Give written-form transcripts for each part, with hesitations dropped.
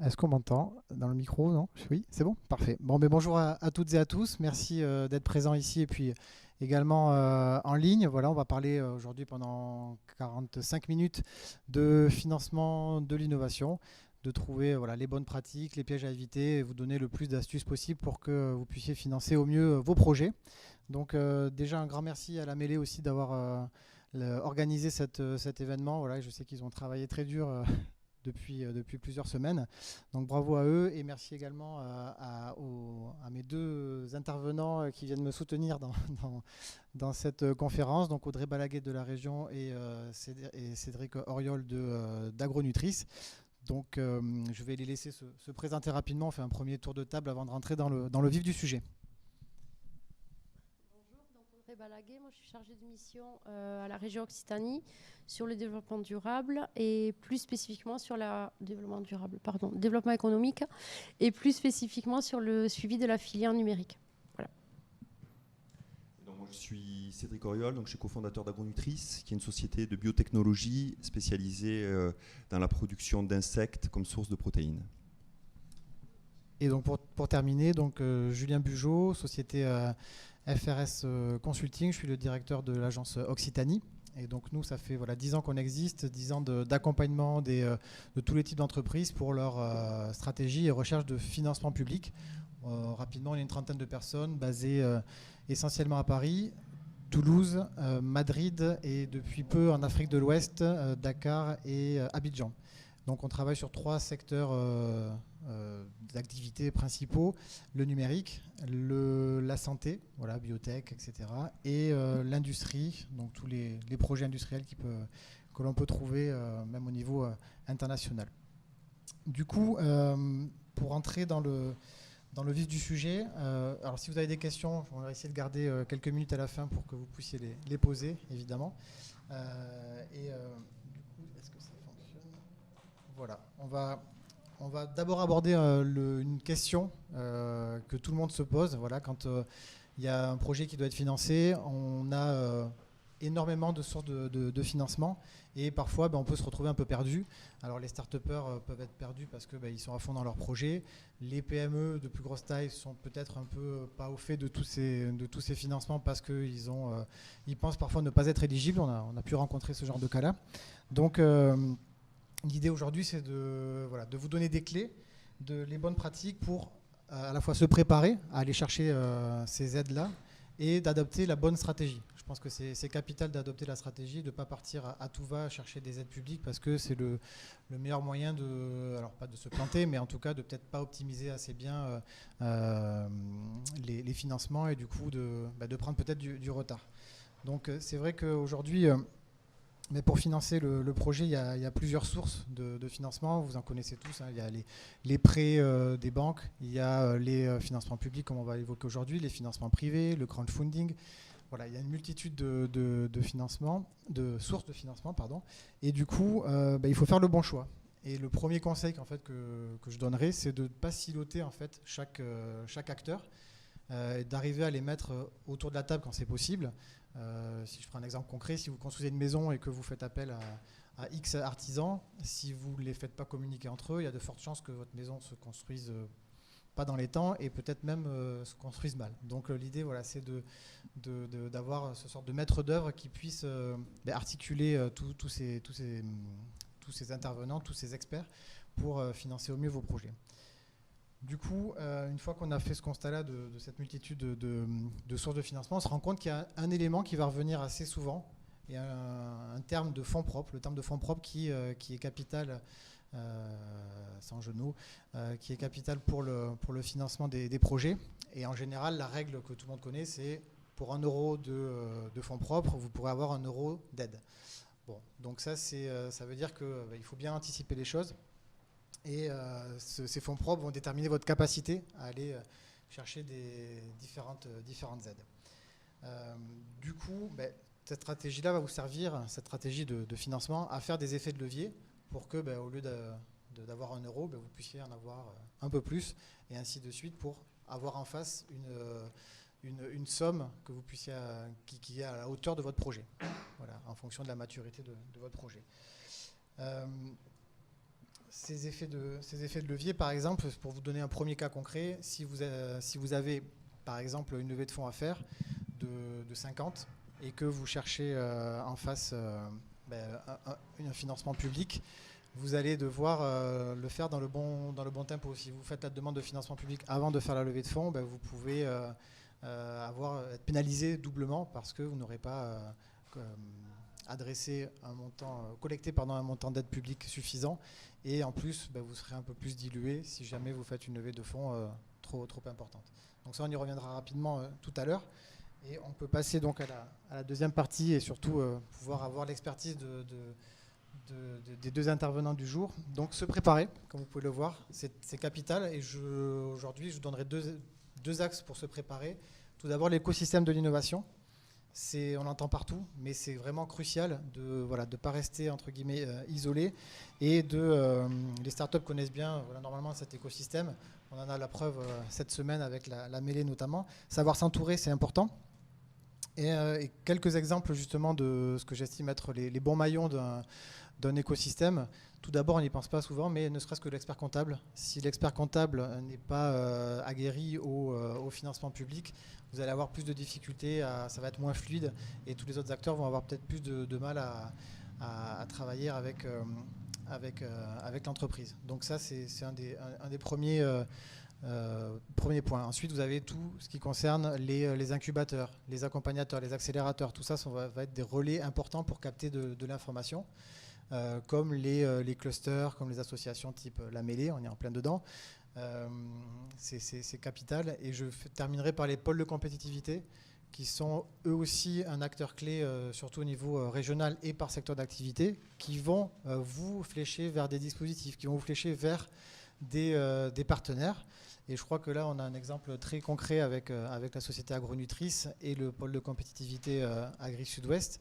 Est-ce qu'on m'entend dans le micro? Non? Oui, c'est bon? Parfait. Bon, mais bonjour à toutes et à tous. Merci d'être présents ici et puis également en ligne. Voilà, on va parler aujourd'hui pendant 45 minutes de financement de l'innovation, de trouver voilà, les bonnes pratiques, les pièges à éviter et vous donner le plus d'astuces possible pour que vous puissiez financer au mieux vos projets. Donc déjà un grand merci à la Mêlée aussi d'avoir organisé cet événement. Voilà, je sais qu'ils ont travaillé très dur depuis plusieurs semaines. Donc bravo à eux et merci également à mes deux intervenants qui viennent me soutenir dans cette conférence, donc Audrey Balaguet de la région et Cédric Oriol d'Agronutrice. Donc je vais les laisser se présenter rapidement, on fait un premier tour de table avant de rentrer dans le vif du sujet. Bonjour, donc Audrey Balaguet, moi je suis chargée de mission à la région Occitanie sur le développement durable et plus spécifiquement sur développement économique et plus spécifiquement sur le suivi de la filière numérique. Voilà. Donc moi, je suis Cédric Oriol, donc je suis cofondateur d'Agronutrice, qui est une société de biotechnologie spécialisée dans la production d'insectes comme source de protéines. Et donc pour terminer, donc Julien Bugeaud, société FRS Consulting, je suis le directeur de l'agence Occitanie. Et donc nous, ça fait 10 ans qu'on existe, 10 ans d'accompagnement de tous les types d'entreprises pour leur stratégie et recherche de financement public. Rapidement, on est une trentaine de personnes basées essentiellement à Paris, Toulouse, Madrid et depuis peu en Afrique de l'Ouest, Dakar et Abidjan. Donc on travaille sur 3 secteurs d'activités principaux, le numérique, la santé, voilà, biotech, etc. et l'industrie, donc tous les projets industriels que l'on peut trouver même au niveau international. Du coup, pour entrer dans le vif du sujet, alors si vous avez des questions, on va essayer de garder quelques minutes à la fin pour que vous puissiez les poser, évidemment. Est-ce que ça fonctionne? Voilà, on va d'abord aborder une question que tout le monde se pose. Voilà, quand il y a un projet qui doit être financé, on a énormément de sources de financement et parfois on peut se retrouver un peu perdu. Alors les start-upers peuvent être perdus parce qu'ils sont à fond dans leur projet. Les PME de plus grosse taille sont peut-être un peu pas au fait de tous ces financements parce qu'ils pensent parfois ne pas être éligibles. On a pu rencontrer ce genre de cas-là. Donc l'idée aujourd'hui, c'est de vous donner des clés, les bonnes pratiques pour à la fois se préparer à aller chercher ces aides-là et d'adopter la bonne stratégie. Je pense que c'est capital d'adopter la stratégie, de ne pas partir à tout va chercher des aides publiques parce que c'est le meilleur moyen alors pas de se planter, mais en tout cas de peut-être pas optimiser assez bien les financements et du coup de prendre peut-être du retard. Donc c'est vrai qu'aujourd'hui, mais pour financer le projet, il y a plusieurs sources de financement. Vous en connaissez tous. Hein. Il y a les prêts des banques, il y a les financements publics, comme on va l'évoquer aujourd'hui, les financements privés, le crowdfunding. Voilà, il y a une multitude de financements, de sources de financement, pardon. Et du coup, il faut faire le bon choix. Et le premier conseil que je donnerais, c'est de ne pas siloter en fait, chaque acteur, d'arriver à les mettre autour de la table quand c'est possible. Si je prends un exemple concret, si vous construisez une maison et que vous faites appel à X artisans, si vous ne les faites pas communiquer entre eux, il y a de fortes chances que votre maison se construise pas dans les temps et peut-être même se construise mal. Donc l'idée, voilà, c'est d'avoir ce sort de maître d'œuvre qui puisse articuler tous ces intervenants, tous ces experts pour financer au mieux vos projets. Du coup, une fois qu'on a fait ce constat-là de cette multitude de sources de financement, on se rend compte qu'il y a un élément qui va revenir assez souvent, et un terme de fonds propres, le terme de fonds propres qui est capital, sans jeu de mots, qui est capital pour le financement des projets. Et en général, la règle que tout le monde connaît, c'est pour 1 euro de fonds propres, vous pourrez avoir 1 euro d'aide. Bon, donc ça veut dire qu'il faut bien anticiper les choses. Et ces fonds propres vont déterminer votre capacité à aller chercher des différentes aides. Du coup, cette stratégie-là va vous servir, cette stratégie de financement, à faire des effets de levier pour que, au lieu d'avoir 1 euro, vous puissiez en avoir un peu plus, et ainsi de suite, pour avoir en face une somme que vous puissiez, qui est à la hauteur de votre projet, voilà, en fonction de la maturité de votre projet. ces effets de levier, par exemple, pour vous donner un premier cas concret, si vous avez, par exemple, une levée de fonds à faire de 50 et que vous cherchez en face un financement public, vous allez devoir le faire dans le bon tempo. Si vous faites la demande de financement public avant de faire la levée de fonds, vous pouvez être pénalisé doublement parce que vous n'aurez pas collecté un montant d'aide publique suffisant, et en plus vous serez un peu plus dilué si jamais vous faites une levée de fonds trop importante. Donc ça, on y reviendra rapidement tout à l'heure, et on peut passer donc à la deuxième partie et surtout pouvoir avoir l'expertise des deux intervenants du jour. Donc se préparer, comme vous pouvez le voir, c'est capital, et aujourd'hui je vous donnerai deux axes pour se préparer. Tout d'abord, l'écosystème de l'innovation. On l'entend partout, mais c'est vraiment crucial de ne pas rester entre guillemets isolé, et les startups connaissent bien normalement cet écosystème. On en a la preuve cette semaine avec la mêlée notamment. Savoir s'entourer, c'est important. Et quelques exemples justement de ce que j'estime être les bons maillons d'un écosystème. Tout d'abord, on n'y pense pas souvent, mais ne serait-ce que l'expert comptable. Si l'expert comptable n'est pas aguerri au financement public, vous allez avoir plus de difficultés, ça va être moins fluide, et tous les autres acteurs vont avoir peut-être plus de mal à travailler avec l'entreprise. Donc ça, c'est un des premiers points. Ensuite, vous avez tout ce qui concerne les incubateurs, les accompagnateurs, les accélérateurs. Tout ça va être des relais importants pour capter de l'information. Comme les clusters, comme les associations type La Mêlée, on est en plein dedans. C'est capital. Et je terminerai par les pôles de compétitivité, qui sont eux aussi un acteur clé, surtout au niveau régional et par secteur d'activité, qui vont vous flécher vers des dispositifs, qui vont vous flécher vers des partenaires. Et je crois que là, on a un exemple très concret avec la société Agronutrice et le pôle de compétitivité Agri Sud-Ouest.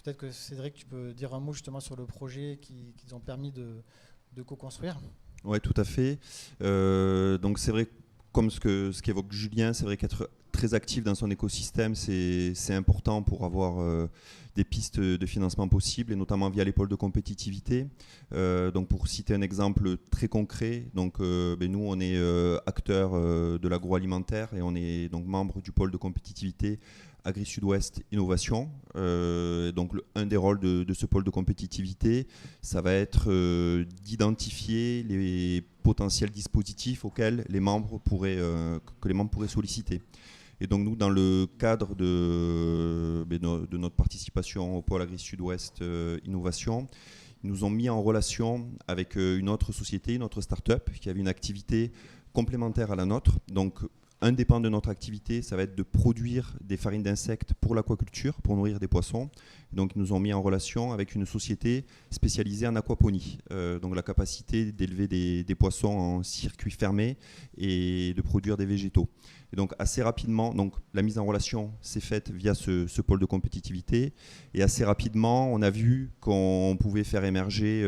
Peut-être que Cédric, tu peux dire un mot justement sur le projet qu'ils ont permis de co-construire. Oui, tout à fait. Donc c'est vrai, comme ce qu'évoque Julien, c'est vrai qu'être très actif dans son écosystème, c'est important pour avoir des pistes de financement possibles, et notamment via les pôles de compétitivité. Donc pour citer un exemple très concret, donc, nous on est acteur de l'agroalimentaire, et on est donc membre du pôle de compétitivité Agri Sud-Ouest Innovation. Donc un des rôles de ce pôle de compétitivité, ça va être d'identifier les potentiels dispositifs auxquels que les membres pourraient solliciter. Et donc nous, dans le cadre de notre participation au pôle Agri Sud-Ouest Innovation, ils nous ont mis en relation avec une autre société, une autre start-up qui avait une activité complémentaire à la nôtre. Donc un des pans de notre activité, ça va être de produire des farines d'insectes pour l'aquaculture, pour nourrir des poissons. Donc ils nous ont mis en relation avec une société spécialisée en aquaponie. Donc la capacité d'élever des poissons en circuit fermé et de produire des végétaux. Et donc assez rapidement, donc la mise en relation s'est faite via ce pôle de compétitivité, et assez rapidement on a vu qu'on pouvait faire émerger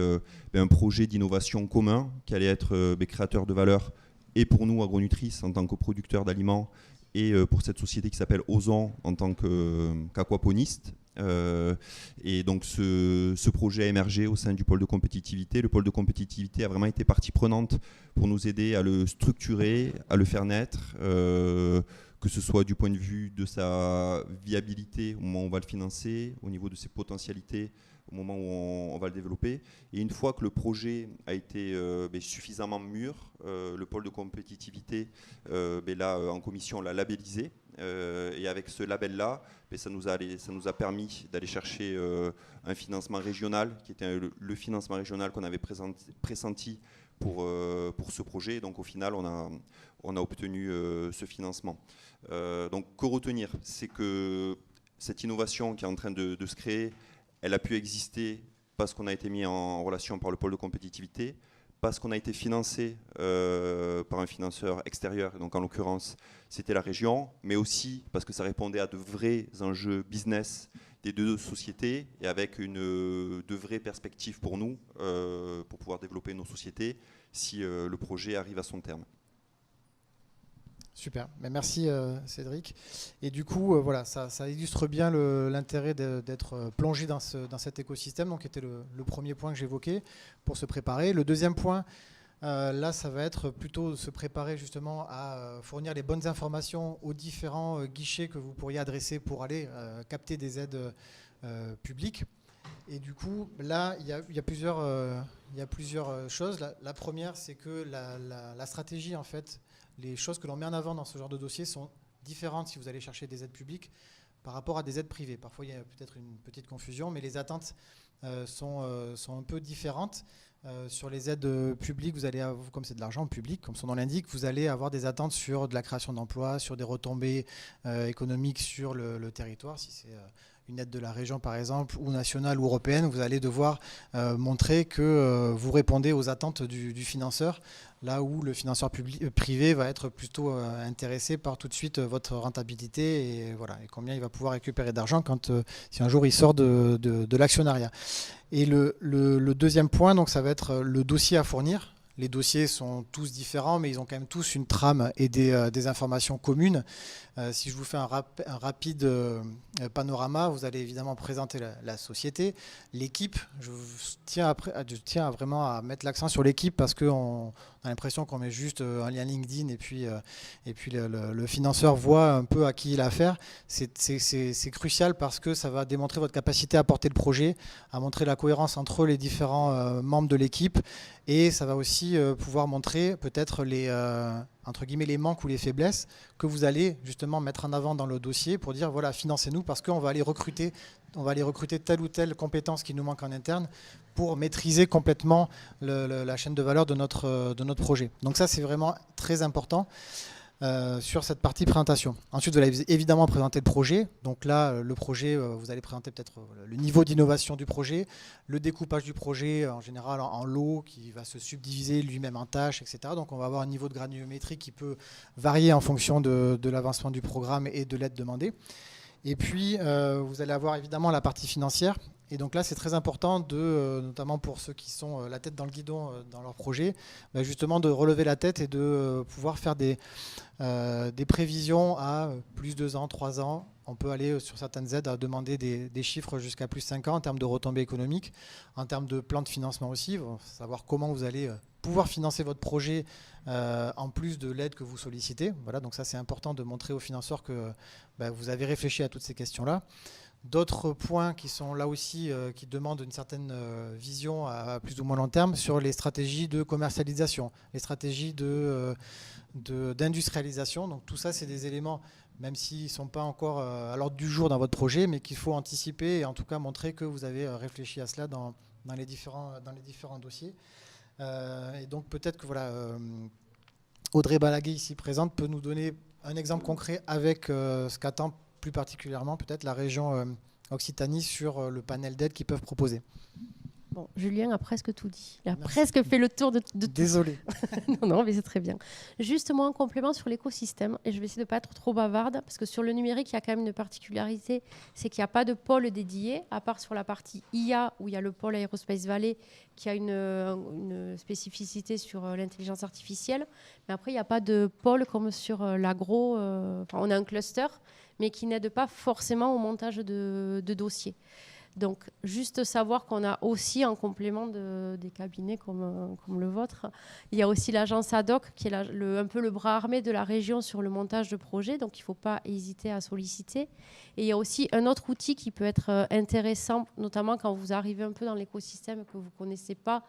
un projet d'innovation commun qui allait être créateur de valeur, et pour nous Agronutrice en tant que producteur d'aliments, et pour cette société qui s'appelle Ozon en tant qu'aquaponiste. Et donc ce projet a émergé au sein du pôle de compétitivité. Le pôle de compétitivité a vraiment été partie prenante pour nous aider à le structurer, à le faire naître, que ce soit du point de vue de sa viabilité au moment où on va le financer, au niveau de ses potentialités au moment où on va le développer. Et une fois que le projet a été suffisamment mûr, le pôle de compétitivité, là, en commission, l'a labellisé. Et avec ce label-là, ça nous a permis d'aller chercher un financement régional, qui était le financement régional qu'on avait pressenti pour ce projet. Donc au final, on a obtenu ce financement. Donc que retenir, c'est que cette innovation qui est en train de se créer, elle a pu exister parce qu'on a été mis en relation par le pôle de compétitivité, parce qu'on a été financé par un financeur extérieur, donc en l'occurrence c'était la région, mais aussi parce que ça répondait à de vrais enjeux business des deux sociétés, et avec de vraies perspectives pour nous, pour pouvoir développer nos sociétés si le projet arrive à son terme. Super, mais merci Cédric. Et du coup, voilà, ça illustre bien l'intérêt d'être plongé dans cet écosystème, donc qui était le premier point que j'évoquais pour se préparer. Le deuxième point, là, ça va être plutôt se préparer justement à fournir les bonnes informations aux différents guichets que vous pourriez adresser pour aller capter des aides publiques. Et du coup, là, il y a plusieurs choses. La première, c'est que la stratégie, en fait, les choses que l'on met en avant dans ce genre de dossier sont différentes si vous allez chercher des aides publiques par rapport à des aides privées. Parfois, il y a peut-être une petite confusion, mais les attentes sont un peu différentes. Sur les aides publiques, vous allez avoir, comme c'est de l'argent public, comme son nom l'indique, vous allez avoir des attentes sur de la création d'emplois, sur des retombées économiques sur le territoire. Si c'est une aide de la région, par exemple, ou nationale ou européenne, vous allez devoir montrer que vous répondez aux attentes du financeur, là où le financeur privé va être plutôt intéressé par tout de suite votre rentabilité et, voilà, et combien il va pouvoir récupérer d'argent si un jour il sort de l'actionnariat. Et le deuxième point, donc, ça va être le dossier à fournir. Les dossiers sont tous différents, mais ils ont quand même tous une trame et des informations communes. Si je vous fais un rapide panorama, vous allez évidemment présenter la société, l'équipe. Je tiens vraiment à mettre l'accent sur l'équipe parce qu'on a l'impression qu'on met juste un lien LinkedIn et puis le financeur voit un peu à qui il a affaire. C'est crucial parce que ça va démontrer votre capacité à porter le projet, à montrer la cohérence entre les différents membres de l'équipe, et ça va aussi pouvoir montrer peut-être entre guillemets, les manques ou les faiblesses que vous allez justement mettre en avant dans le dossier pour dire voilà, financez-nous parce qu'on va aller recruter telle ou telle compétence qui nous manque en interne pour maîtriser complètement la chaîne de valeur de notre projet. Donc ça, c'est vraiment très important sur cette partie présentation. Ensuite, vous allez évidemment présenter le projet. Donc là, le projet, vous allez présenter peut-être le niveau d'innovation du projet, le découpage du projet en général en lots qui va se subdiviser lui-même en tâches, etc. Donc on va avoir un niveau de granulométrie qui peut varier en fonction de l'avancement du programme et de l'aide demandée. Et puis, vous allez avoir évidemment la partie financière. Et donc là, c'est très important, notamment pour ceux qui sont la tête dans le guidon dans leur projet, justement de relever la tête et de pouvoir faire des prévisions à plus 2 ans, 3 ans. On peut aller sur certaines aides à demander des chiffres jusqu'à plus 5 ans en termes de retombées économiques, en termes de plan de financement aussi, savoir comment vous allez pouvoir financer votre projet en plus de l'aide que vous sollicitez. Voilà, donc ça, c'est important de montrer aux financeurs que vous avez réfléchi à toutes ces questions-là. D'autres points qui sont là aussi, qui demandent une certaine vision à plus ou moins long terme sur les stratégies de commercialisation, les stratégies d'industrialisation. Donc tout ça, c'est des éléments, même s'ils ne sont pas encore à l'ordre du jour dans votre projet, mais qu'il faut anticiper et en tout cas montrer que vous avez réfléchi à cela dans les différents dossiers. Et donc peut-être que voilà, Audrey Balaguer, ici présente, peut nous donner un exemple concret avec ce qu'attend plus particulièrement peut-être la région Occitanie sur le panel d'aides qu'ils peuvent proposer. Bon, Julien a presque tout dit. Il a presque fait le tour de tout. Désolé. Non, mais c'est très bien. Juste moi, un complément sur l'écosystème, et je vais essayer de ne pas être trop bavarde, parce que sur le numérique, il y a quand même une particularité, c'est qu'il n'y a pas de pôle dédié, à part sur la partie IA, où il y a le pôle Aerospace Valley, qui a une spécificité sur l'intelligence artificielle. Mais après, il n'y a pas de pôle comme sur l'agro. On a un cluster, mais qui n'aide pas forcément au montage de dossiers. Donc, juste savoir qu'on a aussi, en complément des cabinets comme le vôtre, il y a aussi l'agence ADOC, qui est un peu le bras armé de la région sur le montage de projets. Donc, il ne faut pas hésiter à solliciter. Et il y a aussi un autre outil qui peut être intéressant, notamment quand vous arrivez un peu dans l'écosystème que vous ne connaissez pas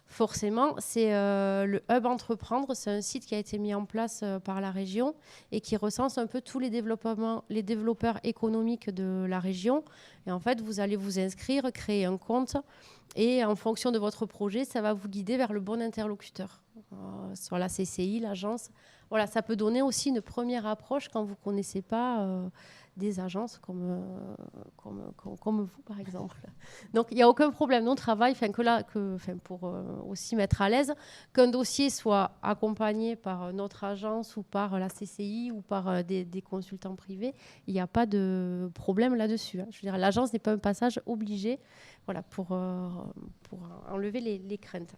forcément, c'est le Hub Entreprendre. C'est un site qui a été mis en place par la région et qui recense un peu tous les développeurs économiques de la région. Et en fait, vous allez vous inscrire, créer un compte et en fonction de votre projet, ça va vous guider vers le bon interlocuteur. Sur la CCI, l'agence. Voilà, ça peut donner aussi une première approche quand vous ne connaissez pas des agences comme vous, par exemple. Donc, il n'y a aucun problème. Nous, on travaille pour aussi mettre à l'aise qu'un dossier soit accompagné par notre agence ou par la CCI ou par des consultants privés. Il n'y a pas de problème là-dessus. Je veux dire, l'agence n'est pas un passage obligé, voilà, pour enlever les craintes.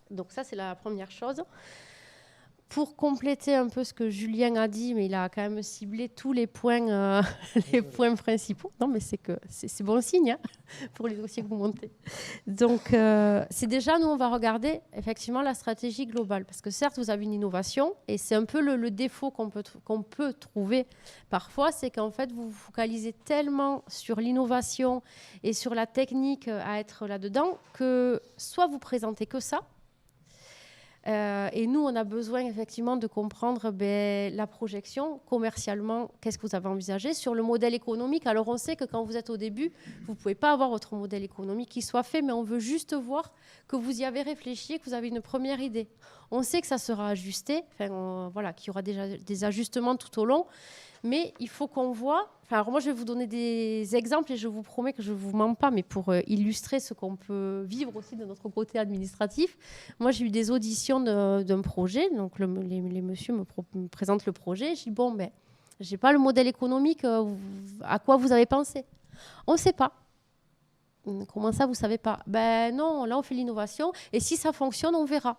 Donc ça, c'est la première chose. pour compléter un peu ce que Julien a dit, mais il a quand même ciblé tous les points, les points principaux. Non, mais c'est bon signe hein, pour les dossiers que vous montez. Donc, c'est déjà, nous, on va regarder effectivement la stratégie globale. Parce que certes, vous avez une innovation, et c'est un peu le défaut qu'on peut trouver parfois, c'est qu'en fait, vous vous focalisez tellement sur l'innovation et sur la technique à être là-dedans, que soit vous présentez que ça, et nous, on a besoin effectivement de comprendre la projection commercialement, qu'est-ce que vous avez envisagé sur le modèle économique. Alors, on sait que quand vous êtes au début, vous ne pouvez pas avoir votre modèle économique qui soit fait, mais on veut juste voir que vous y avez réfléchi et que vous avez une première idée. On sait que ça sera ajusté, voilà, qu'il y aura déjà des ajustements tout au long, mais il faut qu'on voit... Alors moi, je vais vous donner des exemples et je vous promets que je ne vous mens pas, mais pour illustrer ce qu'on peut vivre aussi de notre côté administratif. Moi, j'ai eu des auditions d'un projet. Donc, les messieurs me présentent le projet. Je dis, bon, ben, je n'ai pas le modèle économique. À quoi vous avez pensé? On ne sait pas. Comment ça, vous ne savez pas? Ben non, là, on fait l'innovation. Et si ça fonctionne, on verra.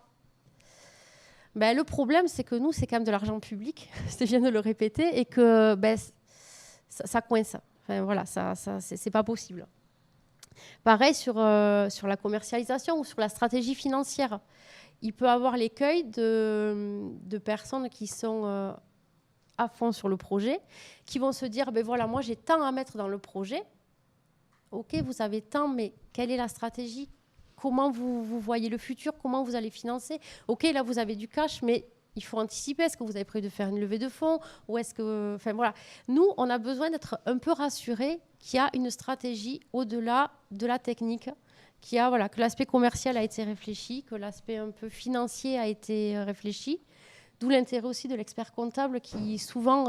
Ben, le problème, c'est que nous, c'est quand même de l'argent public. Je viens de le répéter. Et que... Ben, ça coince. Enfin, voilà, c'est pas possible. Pareil sur la commercialisation ou sur la stratégie financière. Il peut y avoir l'écueil de personnes qui sont à fond sur le projet, qui vont se dire, ben voilà, moi j'ai tant à mettre dans le projet. Ok, vous avez tant, mais quelle est la stratégie? Comment vous voyez le futur? Comment vous allez financer? Ok, là vous avez du cash, mais... il faut anticiper. Est-ce que vous avez prévu de faire une levée de fonds ou est-ce que... Enfin, voilà. Nous, on a besoin d'être un peu rassurés qu'il y a une stratégie au-delà de la technique, voilà, que l'aspect commercial a été réfléchi, que l'aspect un peu financier a été réfléchi. D'où l'intérêt aussi de l'expert comptable qui, souvent,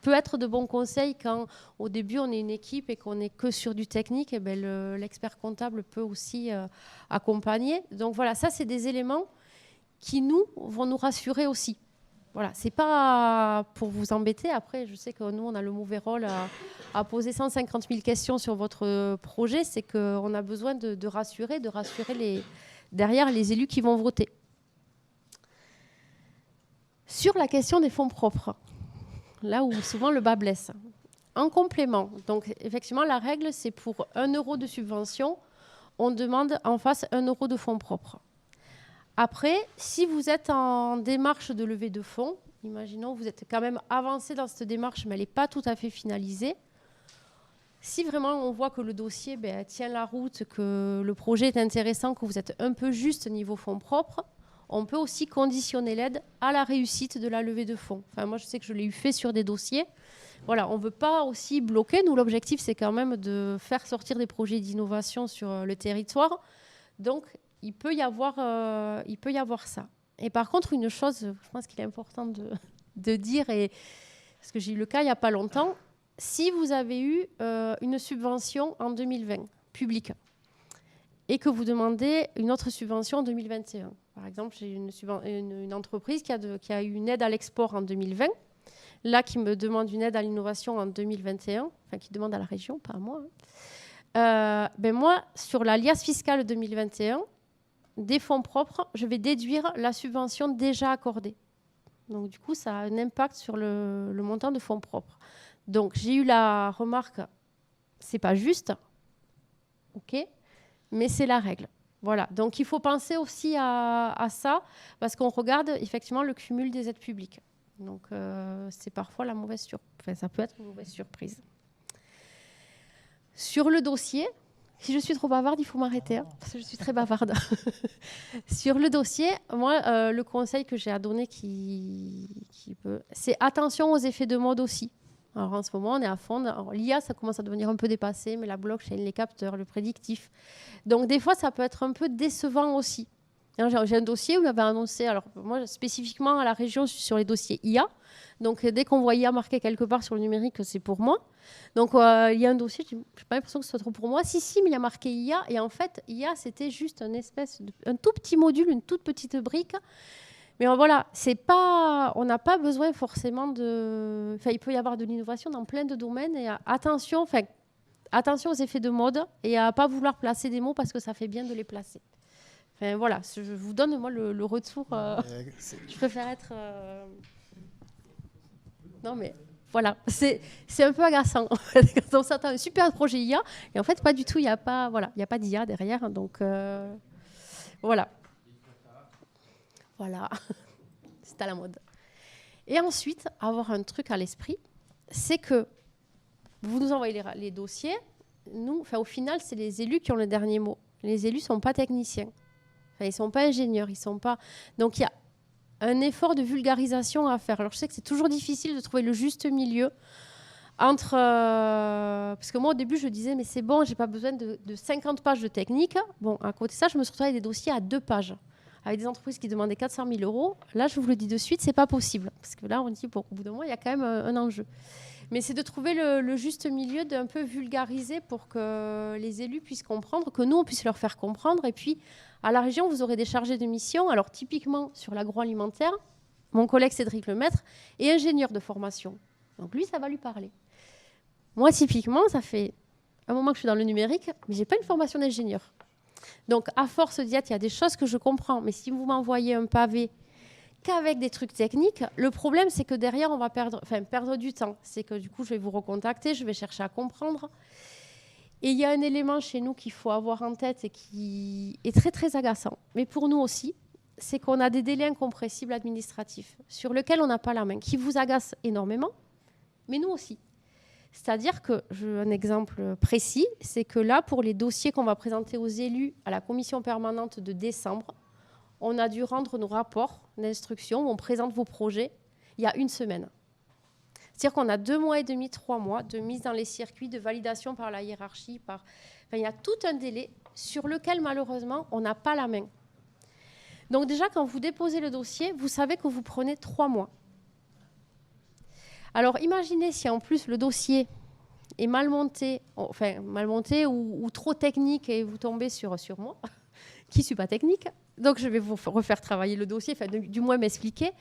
peut être de bons conseils quand, au début, on est une équipe et qu'on n'est que sur du technique. Et ben, l'expert comptable peut aussi accompagner. Donc, voilà, ça, c'est des éléments qui, nous, vont nous rassurer aussi. Voilà, c'est pas pour vous embêter. Après, je sais que nous, on a le mauvais rôle à poser 150 000 questions sur votre projet. C'est qu'on a besoin de rassurer derrière les élus qui vont voter. Sur la question des fonds propres, là où souvent le bas blesse. En complément, donc effectivement, la règle, c'est pour 1 euro de subvention, on demande en face 1 euro de fonds propres. Après, si vous êtes en démarche de levée de fonds, imaginons que vous êtes quand même avancé dans cette démarche, mais elle n'est pas tout à fait finalisée. Si vraiment on voit que le dossier tient la route, que le projet est intéressant, que vous êtes un peu juste niveau fonds propres, on peut aussi conditionner l'aide à la réussite de la levée de fonds. Enfin, moi, je sais que je l'ai eu fait sur des dossiers. Voilà, on ne veut pas aussi bloquer. Nous, l'objectif, c'est quand même de faire sortir des projets d'innovation sur le territoire. Donc, il peut y avoir ça. Et par contre, une chose, je pense qu'il est important de dire, parce que j'ai eu le cas il n'y a pas longtemps, si vous avez eu une subvention en 2020, publique, et que vous demandez une autre subvention en 2021. Par exemple, j'ai une entreprise qui a eu une aide à l'export en 2020, là qui me demande une aide à l'innovation en 2021, enfin qui demande à la région, pas à moi. Moi, sur la liasse fiscale 2021, des fonds propres, je vais déduire la subvention déjà accordée. Donc, du coup, ça a un impact sur le montant de fonds propres. Donc, j'ai eu la remarque, c'est pas juste, ok, mais c'est la règle. Voilà. Donc, il faut penser aussi à ça, parce qu'on regarde effectivement le cumul des aides publiques. Donc, c'est parfois la mauvaise surprise. Enfin, ça peut être une mauvaise surprise. Sur le dossier, si je suis trop bavarde, il faut m'arrêter, hein, parce que je suis très bavarde. Sur le dossier, moi, le conseil que j'ai à donner c'est attention aux effets de mode aussi. Alors, en ce moment, on est à fond. L'IA, ça commence à devenir un peu dépassé, mais la blockchain, les capteurs, le prédictif. Donc, des fois, ça peut être un peu décevant aussi. J'ai un dossier où on avait annoncé, alors moi, spécifiquement à la région, je suis sur les dossiers IA. Donc, dès qu'on voit IA marqué quelque part sur le numérique, c'est pour moi. Donc, il y a un dossier, je n'ai pas l'impression que ce soit trop pour moi. Si, mais il y a marqué IA. Et en fait, IA, c'était juste un tout petit module, une toute petite brique. Mais voilà, on n'a pas besoin forcément de... Enfin, il peut y avoir de l'innovation dans plein de domaines. Et attention aux effets de mode et à ne pas vouloir placer des mots parce que ça fait bien de les placer. Enfin, voilà, je vous donne moi le retour. Je préfère être... Non mais voilà, c'est un peu agaçant. En fait, quand on s'attend à un super projet IA, et en fait pas du tout, il n'y a pas d'IA derrière. Donc voilà. Voilà, c'est à la mode. Et ensuite, avoir un truc à l'esprit, c'est que vous nous envoyez les dossiers. Nous, au final, c'est les élus qui ont le dernier mot. Les élus ne sont pas techniciens. Ils ne sont pas ingénieurs. Ils sont pas... Donc, il y a un effort de vulgarisation à faire. Alors, je sais que c'est toujours difficile de trouver le juste milieu entre... Parce que moi, au début, je disais, mais c'est bon, je n'ai pas besoin de 50 pages de technique. Bon, à côté de ça, je me suis retrouvée avec des dossiers à 2 pages. Avec des entreprises qui demandaient 400 000 €. Là, je vous le dis de suite, ce n'est pas possible. Parce que là, on dit, bon, au bout d'un moment, il y a quand même un enjeu. Mais c'est de trouver le juste milieu, d'un peu vulgariser pour que les élus puissent comprendre, que nous, on puisse leur faire comprendre. Et puis, à la région, vous aurez des chargés de mission. Alors, typiquement, sur l'agroalimentaire, mon collègue Cédric Lemaître est ingénieur de formation. Donc, lui, ça va lui parler. Moi, typiquement, ça fait un moment que je suis dans le numérique, mais je n'ai pas une formation d'ingénieur. Donc, à force d'y être, il y a des choses que je comprends. Mais si vous m'envoyez un pavé qu'avec des trucs techniques, le problème, c'est que derrière, on va perdre du temps. C'est que du coup, je vais vous recontacter, je vais chercher à comprendre. Et il y a un élément chez nous qu'il faut avoir en tête et qui est très, très agaçant. Mais pour nous aussi, c'est qu'on a des délais incompressibles administratifs sur lesquels on n'a pas la main, qui vous agacent énormément, mais nous aussi. C'est-à-dire que, un exemple précis, c'est que là, pour les dossiers qu'on va présenter aux élus à la commission permanente de décembre, on a dû rendre nos rapports d'instruction où on présente vos projets il y a 1 semaine. C'est-à-dire qu'on a 2 mois et demi, 3 mois de mise dans les circuits, de validation par la hiérarchie. Il y a tout un délai sur lequel, malheureusement, on n'a pas la main. Donc déjà, quand vous déposez le dossier, vous savez que vous prenez 3 mois. Alors imaginez si en plus le dossier est mal monté ou trop technique et vous tombez sur moi, qui ne suis pas technique. Donc je vais vous refaire travailler le dossier, du moins m'expliquer.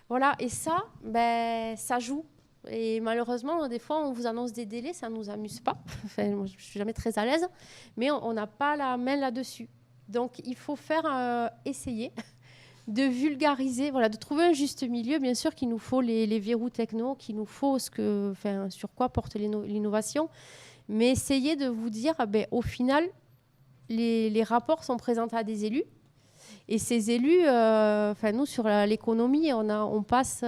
Voilà, et ça, ça joue. Et malheureusement, des fois, on vous annonce des délais, ça ne nous amuse pas. Moi, je ne suis jamais très à l'aise, mais on n'a pas la main là-dessus. Donc il faut essayer de vulgariser, de trouver un juste milieu. Bien sûr qu'il nous faut les verrous techno, qu'il nous faut sur quoi porte l'innovation, mais essayer de vous dire, au final, les rapports sont présentés à des élus, et ces élus, nous, sur l'économie, on passe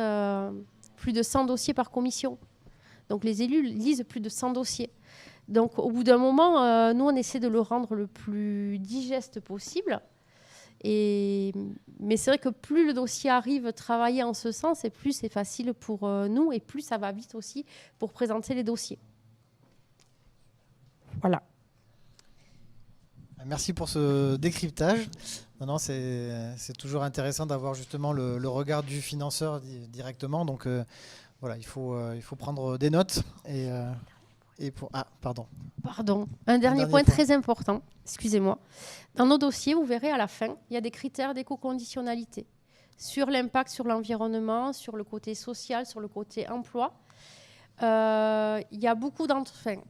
plus de 100 dossiers par commission. Donc les élus lisent plus de 100 dossiers. Donc au bout d'un moment, nous, on essaie de le rendre le plus digeste possible. Mais c'est vrai que plus le dossier arrive travailler en ce sens, et plus c'est facile pour nous, et plus ça va vite aussi pour présenter les dossiers. Voilà. Merci pour ce décryptage. Non, c'est toujours intéressant d'avoir justement le regard du financeur directement. Donc il faut prendre des notes. Pardon. Un dernier point très important. Excusez-moi. Dans nos dossiers, vous verrez à la fin, il y a des critères d'éco-conditionnalité sur l'impact sur l'environnement, sur le côté social, sur le côté emploi. Il y a beaucoup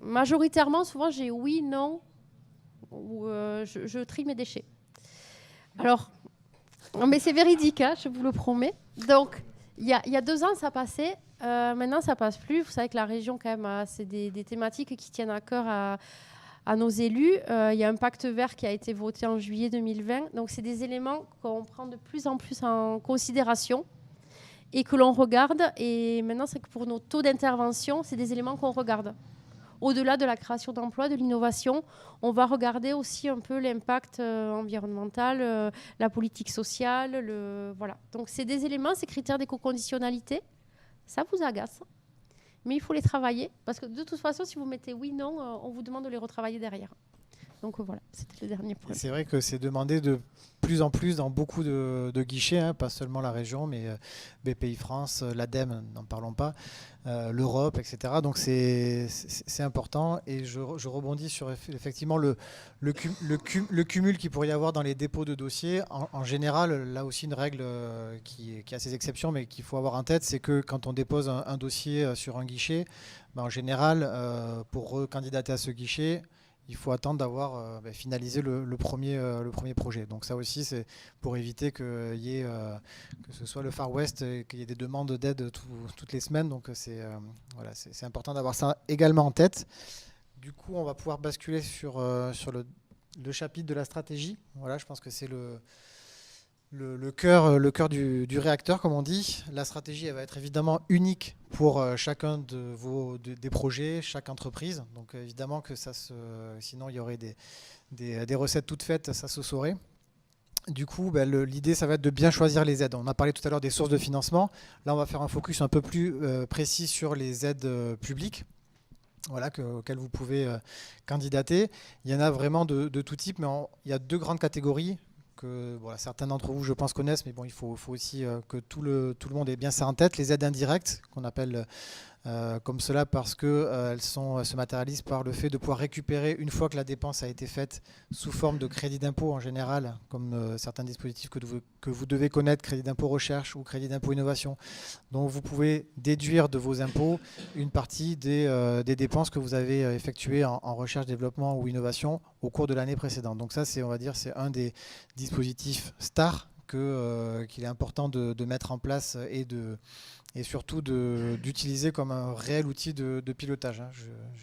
majoritairement, souvent, j'ai oui, non, ou je trie mes déchets. Alors, mais c'est véridique, je vous le promets. Donc, il y a 2 ans, ça passait. Maintenant, ça passe plus. Vous savez que la région, quand même, c'est des thématiques qui tiennent à cœur à nos élus. Il y a un pacte vert qui a été voté en juillet 2020. Donc, c'est des éléments qu'on prend de plus en plus en considération et que l'on regarde. Et maintenant, c'est que pour nos taux d'intervention, c'est des éléments qu'on regarde. Au-delà de la création d'emplois, de l'innovation, on va regarder aussi un peu l'impact environnemental, la politique sociale. Voilà. Donc, c'est des éléments, ces critères d'éco-conditionnalité. Ça vous agace, mais il faut les travailler. Parce que de toute façon, si vous mettez oui, non, on vous demande de les retravailler derrière. Donc voilà, c'était le dernier point. C'est vrai que c'est demandé de plus en plus dans beaucoup de guichets, pas seulement la région, mais BPI France, l'ADEME, n'en parlons pas, l'Europe, etc. Donc c'est important. Et je rebondis sur effectivement le cumul qu'il pourrait y avoir dans les dépôts de dossiers. En général, là aussi une règle qui a ses exceptions, mais qu'il faut avoir en tête, c'est que quand on dépose un dossier sur un guichet, en général, pour recandidater à ce guichet, il faut attendre d'avoir finalisé le premier projet. Donc ça aussi, c'est pour éviter qu'il y ait, que ce soit le Far West, qu'il y ait des demandes d'aide toutes les semaines. Donc c'est important d'avoir ça également en tête. Du coup, on va pouvoir basculer sur le chapitre de la stratégie. Voilà, je pense que c'est le cœur du réacteur, comme on dit. La stratégie, elle va être évidemment unique pour chacun des projets, chaque entreprise. Donc évidemment que sinon il y aurait des recettes toutes faites, ça se saurait. Du coup, l'idée, ça va être de bien choisir les aides. On a parlé tout à l'heure des sources de financement. Là, on va faire un focus un peu plus précis sur les aides publiques. Voilà, auxquelles vous pouvez candidater. Il y en a vraiment de tout type, mais il y a 2 grandes catégories que certains d'entre vous, je pense, connaissent, mais bon, il faut aussi que tout le monde ait bien ça en tête. Les aides indirectes, qu'on appelle comme cela parce qu'elles se matérialisent par le fait de pouvoir récupérer une fois que la dépense a été faite sous forme de crédit d'impôt en général, comme certains dispositifs que vous devez connaître, crédit d'impôt recherche ou crédit d'impôt innovation. Donc vous pouvez déduire de vos impôts une partie des dépenses que vous avez effectuées en recherche, développement ou innovation au cours de l'année précédente. Donc ça, c'est un des dispositifs stars qu'il est important de mettre en place et surtout d'utiliser comme un réel outil de pilotage.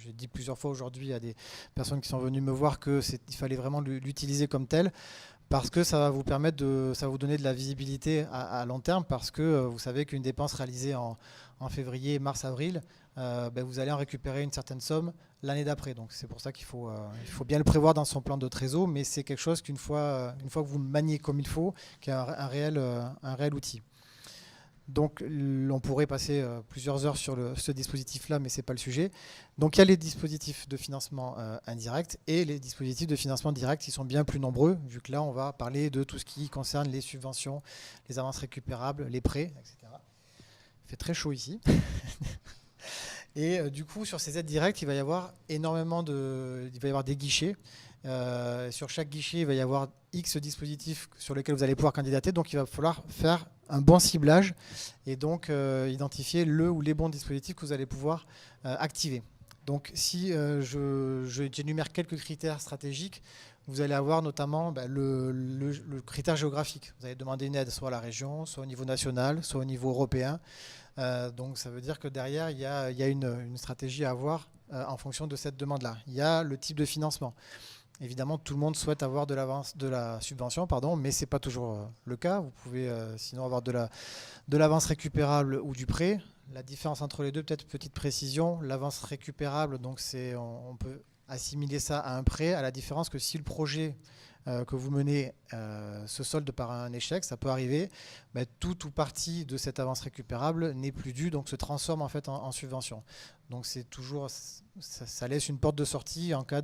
J'ai dit plusieurs fois aujourd'hui à des personnes qui sont venues me voir qu'il fallait vraiment l'utiliser comme tel, parce que ça va vous permettre ça va vous donner de la visibilité à long terme, parce que vous savez qu'une dépense réalisée en février, mars, avril, vous allez en récupérer une certaine somme l'année d'après. Donc c'est pour ça qu'il faut bien le prévoir dans son plan de trésor, mais c'est quelque chose qu'une fois que vous le maniez comme il faut, qui est un réel outil. Donc on pourrait passer plusieurs heures sur ce dispositif-là, mais ce n'est pas le sujet. Donc il y a les dispositifs de financement indirect et les dispositifs de financement direct qui sont bien plus nombreux, vu que là on va parler de tout ce qui concerne les subventions, les avances récupérables, les prêts, etc. Il fait très chaud ici. Et du coup, sur ces aides directes, il va y avoir des guichets. Sur chaque guichet, il va y avoir X dispositifs sur lesquels vous allez pouvoir candidater. Donc, il va falloir faire un bon ciblage et donc identifier le ou les bons dispositifs que vous allez pouvoir activer. Donc, si j'énumère quelques critères stratégiques, vous allez avoir notamment le critère géographique. Vous allez demander une aide soit à la région, soit au niveau national, soit au niveau européen. Donc ça veut dire que derrière, il y a une stratégie à avoir en fonction de cette demande-là. Il y a le type de financement. Évidemment, tout le monde souhaite avoir de la subvention, mais ce n'est pas toujours le cas. Vous pouvez sinon avoir de l'avance récupérable ou du prêt. La différence entre les deux, peut-être petite précision, l'avance récupérable, donc on peut assimiler ça à un prêt, à la différence que si le projet que vous menez se solde par un échec, ça peut arriver, tout ou partie de cette avance récupérable n'est plus due, donc se transforme en fait en subvention. Donc c'est toujours, ça laisse une porte de sortie en cas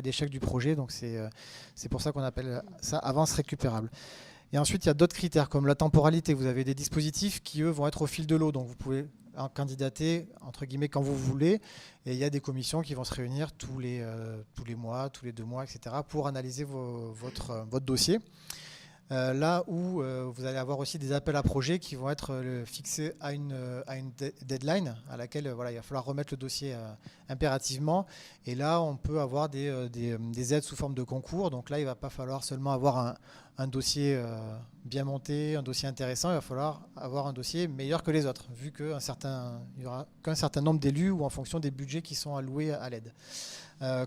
d'échec du projet, donc c'est pour ça qu'on appelle ça avance récupérable. Et ensuite, il y a d'autres critères comme la temporalité. Vous avez des dispositifs qui, eux, vont être au fil de l'eau. Donc, vous pouvez candidater, entre guillemets, quand vous voulez. Et il y a des commissions qui vont se réunir tous les mois, tous les 2 mois, etc. pour analyser votre dossier. Là où vous allez avoir aussi des appels à projets qui vont être fixés à une deadline à laquelle il va falloir remettre le dossier impérativement. Et là, on peut avoir des aides sous forme de concours. Donc là, il ne va pas falloir seulement avoir un dossier bien monté, un dossier intéressant. Il va falloir avoir un dossier meilleur que les autres, vu qu'il n'y aura qu'un certain nombre d'élus ou en fonction des budgets qui sont alloués à l'aide.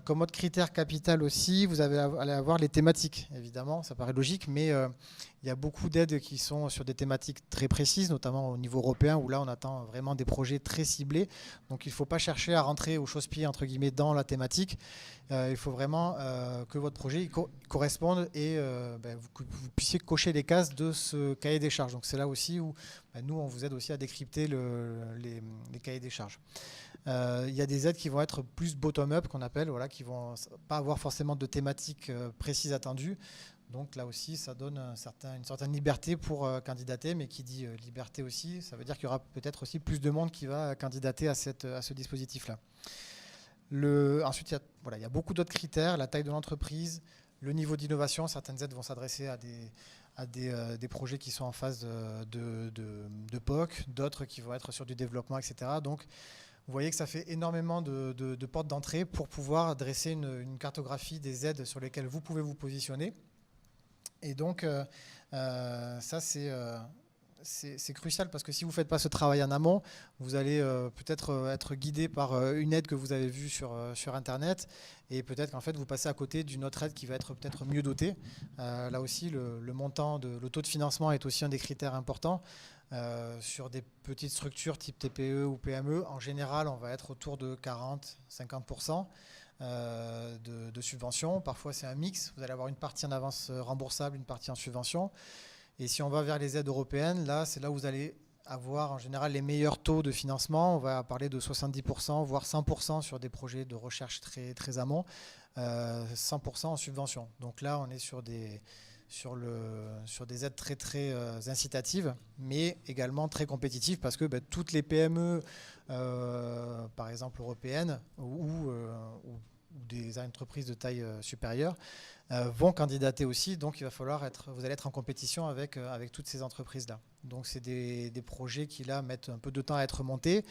Comme autre critère capital aussi, vous allez avoir les thématiques, évidemment, ça paraît logique, mais il y a beaucoup d'aides qui sont sur des thématiques très précises, notamment au niveau européen, où là on attend vraiment des projets très ciblés. Donc il ne faut pas chercher à rentrer au chausse-pied, entre guillemets, dans la thématique. Il faut vraiment que votre projet corresponde et que vous puissiez cocher les cases de ce cahier des charges. Donc c'est là aussi où nous, on vous aide aussi à décrypter les cahiers des charges. Il y a des aides qui vont être plus bottom-up, qu'on appelle, qui ne vont pas avoir forcément de thématique précise attendue. Donc là aussi, ça donne une certaine liberté pour candidater, mais qui dit liberté aussi, ça veut dire qu'il y aura peut-être aussi plus de monde qui va candidater à ce dispositif-là. Ensuite, il y a beaucoup d'autres critères, la taille de l'entreprise, le niveau d'innovation. Certaines aides vont s'adresser à des projets qui sont en phase de POC, d'autres qui vont être sur du développement, etc. Donc, Vous voyez que ça fait énormément de portes d'entrée pour pouvoir dresser une cartographie des aides sur lesquelles vous pouvez vous positionner. Et donc, ça, c'est crucial parce que si vous ne faites pas ce travail en amont, vous allez peut-être être guidé par une aide que vous avez vue sur Internet et peut-être qu'en fait, vous passez à côté d'une autre aide qui va être peut-être mieux dotée. Là aussi, le montant, le taux de financement est aussi un des critères importants. Sur des petites structures type TPE ou PME, en général, on va être autour de 40-50% de subventions. Parfois, c'est un mix. Vous allez avoir une partie en avance remboursable, une partie en subvention. Et si on va vers les aides européennes, là, c'est là où vous allez avoir en général les meilleurs taux de financement. On va parler de 70%, voire 100% sur des projets de recherche très, très amont, 100% en subvention. Donc là, on est sur des aides très, très incitatives, mais également très compétitives parce que toutes les PME, par exemple européennes, ou des entreprises de taille supérieure, vont candidater aussi. Donc, il va falloir vous allez être en compétition avec toutes ces entreprises-là. Donc, c'est des projets qui, là, mettent un peu de temps à être montés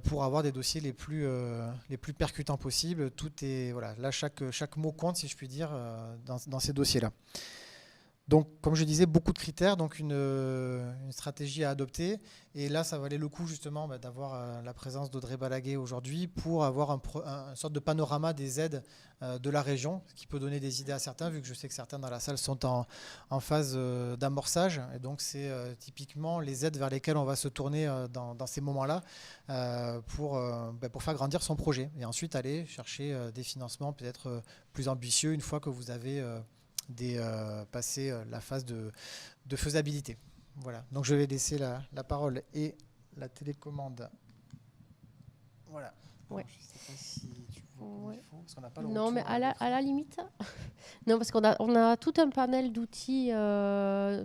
pour avoir des dossiers les plus percutants possibles. Voilà, là, chaque mot compte, si je puis dire, dans ces dossiers-là. Donc, comme je disais, beaucoup de critères, donc une stratégie à adopter. Et là, ça valait le coup justement d'avoir la présence d'Audrey Balaguet aujourd'hui pour avoir une sorte de panorama des aides de la région, ce qui peut donner des idées à certains, vu que je sais que certains dans la salle sont en phase d'amorçage. Et donc, c'est typiquement les aides vers lesquelles on va se tourner dans ces moments-là pour faire grandir son projet. Et ensuite, aller chercher des financements peut-être plus ambitieux une fois que vous avez passer la phase de faisabilité. Voilà. Donc je vais laisser la parole et la télécommande. Voilà. Ouais. Je ne sais pas si tu vois il faut, parce qu'on n'a pas le non, retour, mais à la limite, non, parce qu'on a tout un panel d'outils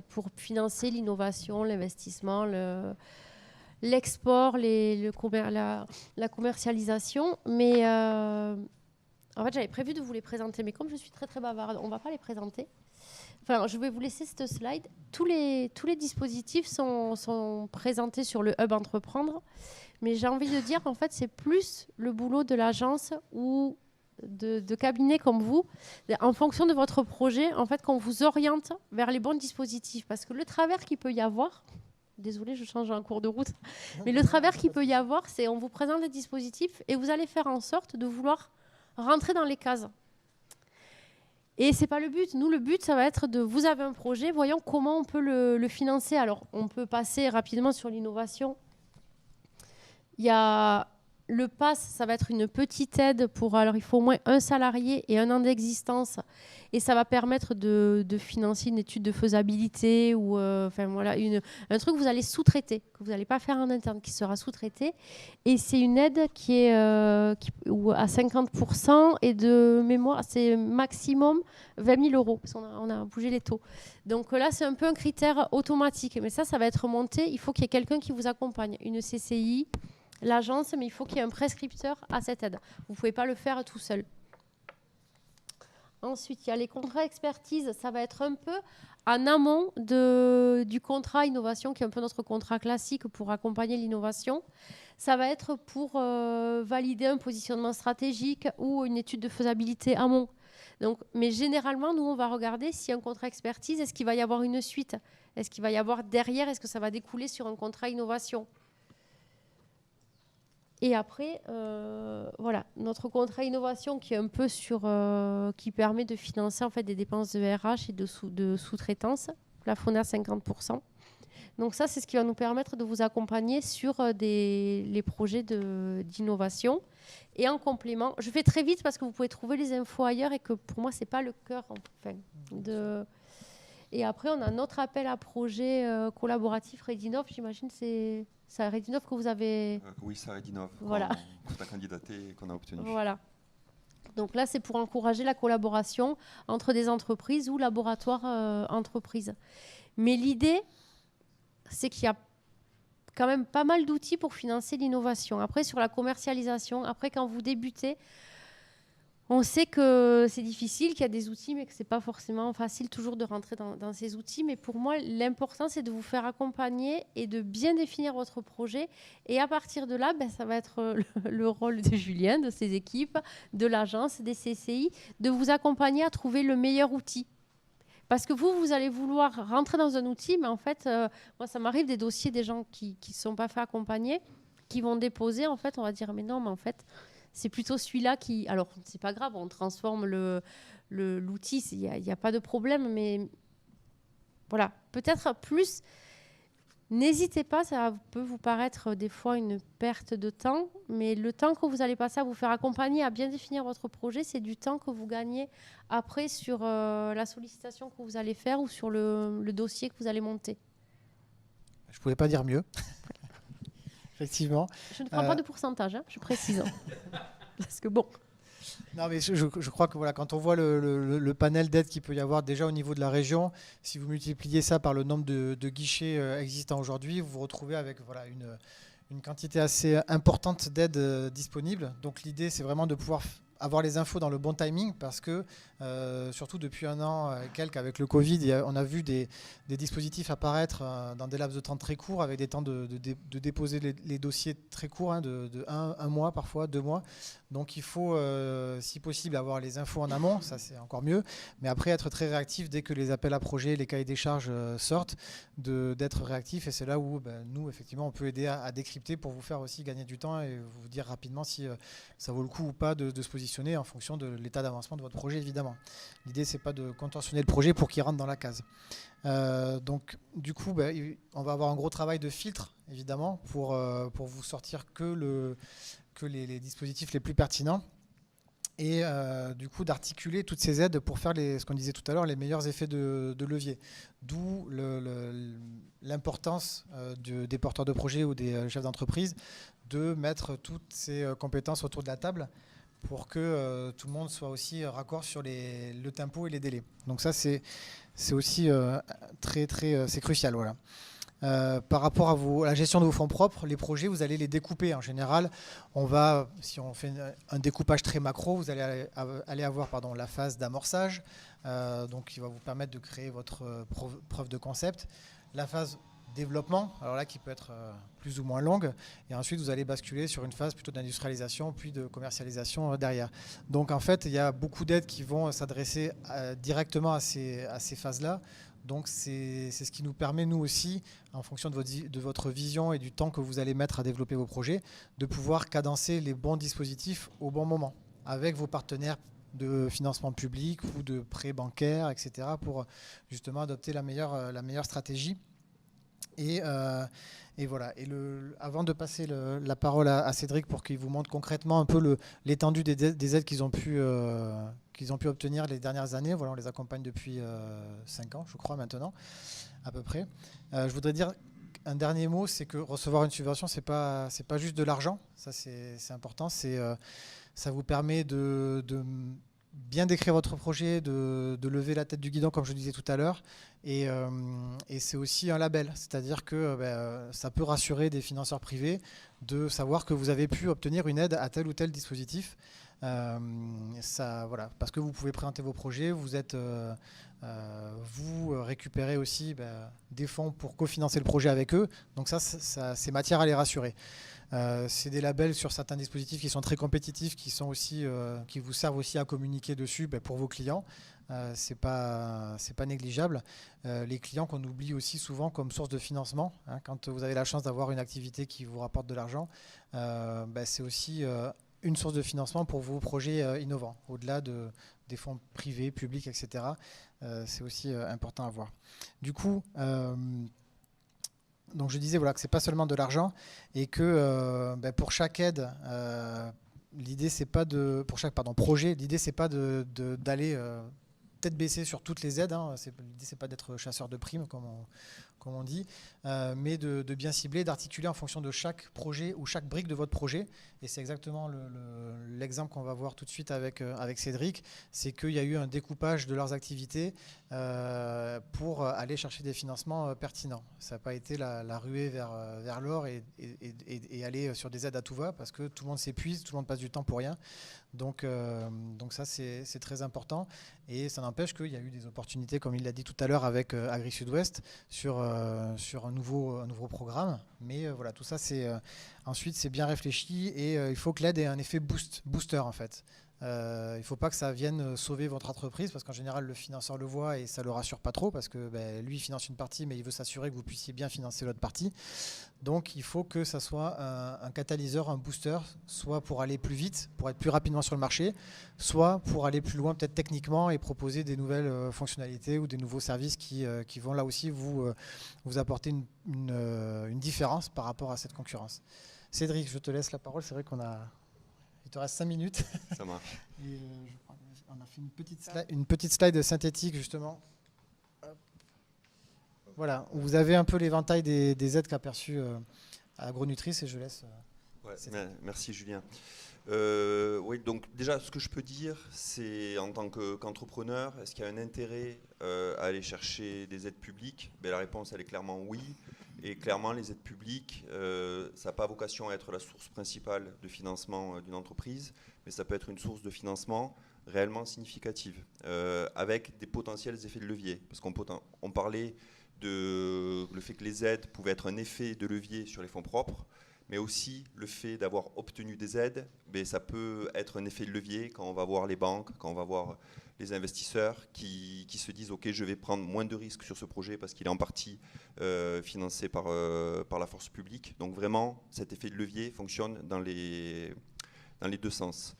pour financer l'innovation, l'investissement, l'export, la commercialisation, mais en fait, j'avais prévu de vous les présenter, mais comme je suis très très bavarde, on ne va pas les présenter. Enfin, je vais vous laisser cette slide. Tous les dispositifs sont présentés sur le Hub Entreprendre, mais j'ai envie de dire qu'en fait, c'est plus le boulot de l'agence ou de cabinets comme vous, en fonction de votre projet, en fait, qu'on vous oriente vers les bons dispositifs. Parce que le travers qu'il peut y avoir, désolée, je change en cours de route, mais le travers qu'il peut y avoir, c'est on vous présente les dispositifs et vous allez faire en sorte de vouloir rentrer dans les cases. Et c'est pas le but. Nous, le but, ça va être vous avez un projet, voyons comment on peut le financer. Alors, on peut passer rapidement sur l'innovation. Il y a le PASS, ça va être une petite aide alors il faut au moins un salarié et 1 an d'existence. Et ça va permettre de financer une étude de faisabilité ou un truc que vous allez sous-traiter, que vous n'allez pas faire en interne, qui sera sous-traité. Et c'est une aide qui est à 50% et de mémoire, c'est maximum 20 000 €, parce qu'on a bougé les taux. Donc là, c'est un peu un critère automatique. Mais ça va être monté. Il faut qu'il y ait quelqu'un qui vous accompagne, une CCI, l'agence, mais il faut qu'il y ait un prescripteur à cette aide. Vous ne pouvez pas le faire tout seul. Ensuite, il y a les contrats expertise. Ça va être un peu en amont du contrat innovation, qui est un peu notre contrat classique pour accompagner l'innovation. Ça va être pour valider un positionnement stratégique ou une étude de faisabilité amont. Donc, mais généralement, nous, on va regarder si un contrat expertise, est-ce qu'il va y avoir une suite? Est-ce qu'il va y avoir derrière? Est-ce que ça va découler sur un contrat innovation? Et après, voilà, notre contrat innovation qui est un peu qui permet de financer en fait des dépenses de RH et de sous-traitance, plafonné à 50%. Donc ça, c'est ce qui va nous permettre de vous accompagner sur les projets d'innovation. Et en complément, je fais très vite parce que vous pouvez trouver les infos ailleurs et que pour moi, c'est pas le cœur. Et après, on a notre appel à projet collaboratif Redinov. J'imagine c'est à Redinov que vous avez... Oui, c'est à Redinov voilà. qu'on a candidaté et qu'on a obtenu. Voilà. Donc là, c'est pour encourager la collaboration entre des entreprises ou laboratoires entreprises. Mais l'idée, c'est qu'il y a quand même pas mal d'outils pour financer l'innovation. Après, sur la commercialisation, après, quand vous débutez, On sait que c'est difficile, qu'il y a des outils, mais que ce n'est pas forcément facile toujours de rentrer dans ces outils. Mais pour moi, l'important, c'est de vous faire accompagner et de bien définir votre projet. Et à partir de là, ça va être le rôle de Julien, de ses équipes, de l'agence, des CCI, de vous accompagner à trouver le meilleur outil. Parce que vous allez vouloir rentrer dans un outil, mais en fait, moi, ça m'arrive des dossiers des gens qui ne sont pas fait accompagner, qui vont déposer, en fait, on va dire, mais non, mais en fait... C'est plutôt celui-là qui... Alors, c'est pas grave, on transforme l'outil, il n'y a pas de problème, mais voilà, peut-être plus... N'hésitez pas, ça peut vous paraître des fois une perte de temps, mais le temps que vous allez passer à vous faire accompagner, à bien définir votre projet, c'est du temps que vous gagnez après sur la sollicitation que vous allez faire ou sur le dossier que vous allez monter. Je ne pouvais pas dire mieux. Effectivement. Je ne prends pas de pourcentage, hein, je précise. Parce que bon. Non, mais je crois que voilà, quand on voit le panel d'aide qu'il peut y avoir déjà au niveau de la région, si vous multipliez ça par le nombre de guichets existants aujourd'hui, vous vous retrouvez avec voilà, une quantité assez importante d'aides disponibles. Donc l'idée, c'est vraiment de pouvoir avoir les infos dans le bon timing parce que surtout depuis un an et quelques avec le Covid, on a vu des dispositifs apparaître dans des laps de temps très courts avec des temps de déposer les dossiers très courts, hein, de un mois parfois, 2 mois. Donc il faut, si possible, avoir les infos en amont, ça c'est encore mieux, mais après être très réactif dès que les appels à projets, les cahiers des charges sortent, d'être réactif et c'est là où nous, effectivement, on peut aider à décrypter pour vous faire aussi gagner du temps et vous dire rapidement si ça vaut le coup ou pas de se positionner en fonction de l'état d'avancement de votre projet, évidemment. L'idée, c'est pas de contorsionner le projet pour qu'il rentre dans la case. Donc, du coup, on va avoir un gros travail de filtre, évidemment, pour vous sortir que les dispositifs les plus pertinents et du coup d'articuler toutes ces aides pour faire ce qu'on disait tout à l'heure, les meilleurs effets de levier. D'où l'importance des porteurs de projets ou des chefs d'entreprise de mettre toutes ces compétences autour de la table pour que tout le monde soit aussi raccord sur le tempo et les délais. Donc ça, c'est aussi c'est crucial. Voilà. Par rapport à la gestion de vos fonds propres, les projets, vous allez les découper. En général, si on fait un découpage très macro, vous allez avoir la phase d'amorçage, donc qui va vous permettre de créer votre preuve de concept. La phase développement, alors là qui peut être plus ou moins longue, et ensuite vous allez basculer sur une phase plutôt d'industrialisation puis de commercialisation derrière. Donc en fait, il y a beaucoup d'aides qui vont s'adresser directement à ces phases-là. Donc c'est ce qui nous permet, nous aussi, en fonction de votre vision et du temps que vous allez mettre à développer vos projets, de pouvoir cadencer les bons dispositifs au bon moment, avec vos partenaires de financement public ou de prêts bancaires, etc., pour justement adopter la meilleure stratégie. Et voilà. Et avant de passer la parole à Cédric pour qu'il vous montre concrètement un peu l'étendue des aides qu'ils ont pu obtenir les dernières années. Voilà, on les accompagne depuis 5 ans, je crois, maintenant, à peu près. Je voudrais dire un dernier mot, c'est que recevoir une subvention, c'est pas juste de l'argent. Ça, c'est important. Ça vous permet de bien décrire votre projet, de lever la tête du guidon, comme je le disais tout à l'heure. Et c'est aussi un label, c'est-à-dire que ça peut rassurer des financeurs privés de savoir que vous avez pu obtenir une aide à tel ou tel dispositif. Voilà, parce que vous pouvez présenter vos projets, vous récupérez aussi des fonds pour cofinancer le projet avec eux. Donc ça c'est matière à les rassurer. C'est des labels sur certains dispositifs qui sont très compétitifs, qui vous servent aussi à communiquer dessus pour vos clients. C'est pas négligeable. Les clients qu'on oublie aussi souvent comme source de financement, hein, quand vous avez la chance d'avoir une activité qui vous rapporte de l'argent, c'est aussi une source de financement pour vos projets innovants, au-delà des fonds privés, publics, etc. C'est aussi important à voir. Du coup, donc je disais que c'est pas seulement de l'argent et que pour chaque aide, l'idée c'est pas pour chaque projet, l'idée c'est pas d'aller tête baissée sur toutes les aides. Hein. L'idée c'est pas d'être chasseur de primes comme on dit, mais de bien cibler, d'articuler en fonction de chaque projet ou chaque brique de votre projet. Et c'est exactement l'exemple qu'on va voir tout de suite avec Cédric, c'est qu'il y a eu un découpage de leurs activités pour aller chercher des financements pertinents. Ça n'a pas été la ruée vers l'or et aller sur des aides à tout va, parce que tout le monde s'épuise, tout le monde passe du temps pour rien. Donc ça, c'est très important. Et ça n'empêche qu'il y a eu des opportunités, comme il l'a dit tout à l'heure, avec Agri Sud-Ouest, sur un nouveau programme. Mais voilà, tout ça, ensuite, c'est bien réfléchi et il faut que l'aide ait un effet booster, en fait. Il ne faut pas que ça vienne sauver votre entreprise parce qu'en général, le financeur le voit et ça ne le rassure pas trop parce que lui, il finance une partie, mais il veut s'assurer que vous puissiez bien financer l'autre partie. Donc, il faut que ça soit un catalyseur, un booster, soit pour aller plus vite, pour être plus rapidement sur le marché, soit pour aller plus loin peut-être techniquement et proposer des nouvelles fonctionnalités ou des nouveaux services qui vont là aussi vous apporter une différence par rapport à cette concurrence. Cédric, je te laisse la parole. C'est vrai il te reste 5 minutes. Ça marche. Et, on a fait une petite slide synthétique justement. Hop. Voilà, où vous avez un peu l'éventail des aides qu'a perçues à Agronutrice et je laisse. Merci Julien. Oui, donc déjà, ce que je peux dire, c'est en tant qu'entrepreneur, est-ce qu'il y a un intérêt à aller chercher des aides publiques? La réponse, elle est clairement oui. Et clairement, les aides publiques, ça n'a pas vocation à être la source principale de financement d'une entreprise, mais ça peut être une source de financement réellement significative, avec des potentiels effets de levier. Parce qu'on parlait le fait que les aides pouvaient être un effet de levier sur les fonds propres, mais aussi le fait d'avoir obtenu des aides, ça peut être un effet de levier quand on va voir les banques, quand on va voir les investisseurs qui se disent « Ok, je vais prendre moins de risques sur ce projet parce qu'il est en partie financé par la force publique. » Donc vraiment, cet effet de levier fonctionne dans les deux sens.